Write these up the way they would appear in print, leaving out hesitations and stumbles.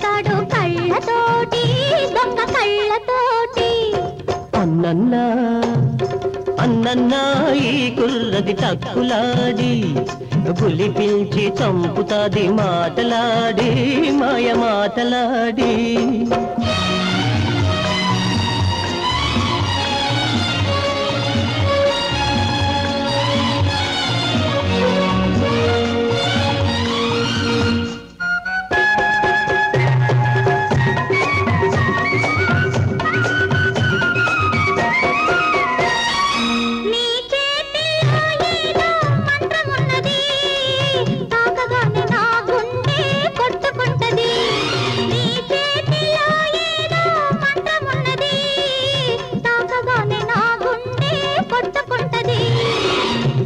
చంపుతాడు కళ్ళతోటి దొంగ కళ్ళతోటి. అన్నన్నా అన్నన్నా ఈ కుర్రది తక్కులాడి పులి పిలిచి చంపుతాది మాటలాడి మాయ మాటలాడి.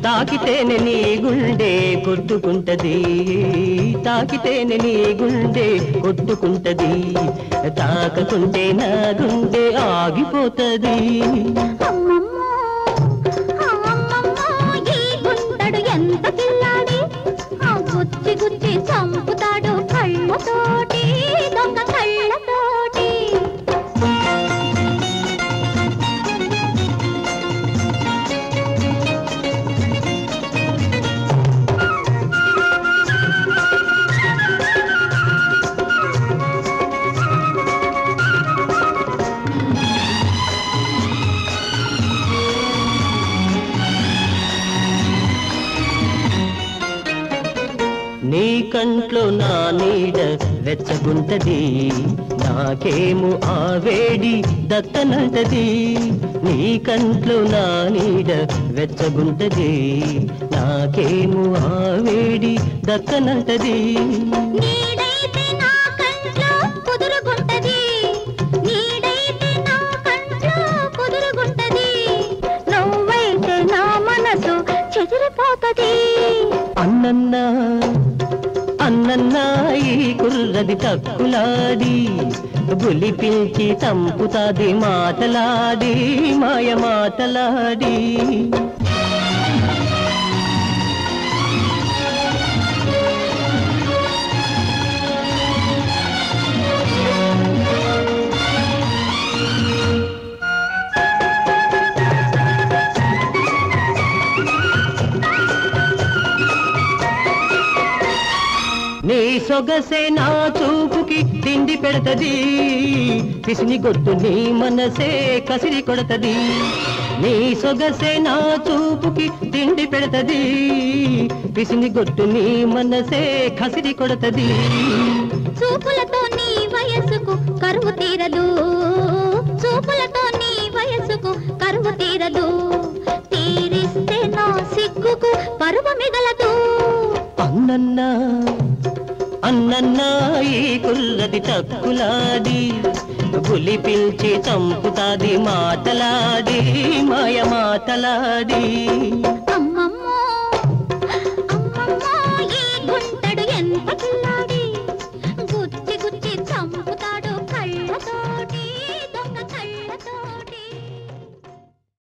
తాకితేనే నీ గుండె కొట్టుకుంటది, తాకితేనే నీ గుండె కొట్టుకుంటది, తాకకుంటే నా గుండె ఆగిపోతది. ఎంత పిల్లాడి గుచ్చి గుచ్చి చంపుతాడు కళ్ళతోటి దొంగ కళ్ళతోటి. నీ కంట్లో నా నీడ వెచ్చగుంటది, నాకేమో ఆ వేడి దత్తనంటది. నీ కంట్లో నా నీడ వెచ్చగుంటది, నాకేమో ఆ వేడి దత్తనంటది. నీడైతే నా కంట్లో కుదురుగుంటది, నీడైతే నా కంట్లో కుదురుగుంటది, నువ్వైతే నా మనసు చెదిరిపోతది. అన్నన్నా అన్నన్నా ఈ కుర్రది తక్కులాడి పులి పిలిచి చంపుతాది మాటలాడి మాయ మాటలాడి. నీ సొగసే నా చూపుకి తిండి పెడతది, పిసిని గొట్టు నీ మనసే కసిరి కొడతది. నీ సొగసే నా చూపుకి తిండి పెడతది, పిసిని గొట్టు నీ మనసే కసిరి కొడతది. చూపులతో నీ వయసుకు కరువు తీరదు, చూపులతో నీ వయసుకు కరువు తీరదు, తీరిస్తే నా సిగ్గుకు పరువు మిగలదు. అన్నన్నా అన్నన్నా ఈ కుర్రది తక్కులాడి పులి పిలిచి చంపుతాది మాటలాడి మాయ మాటలాడి.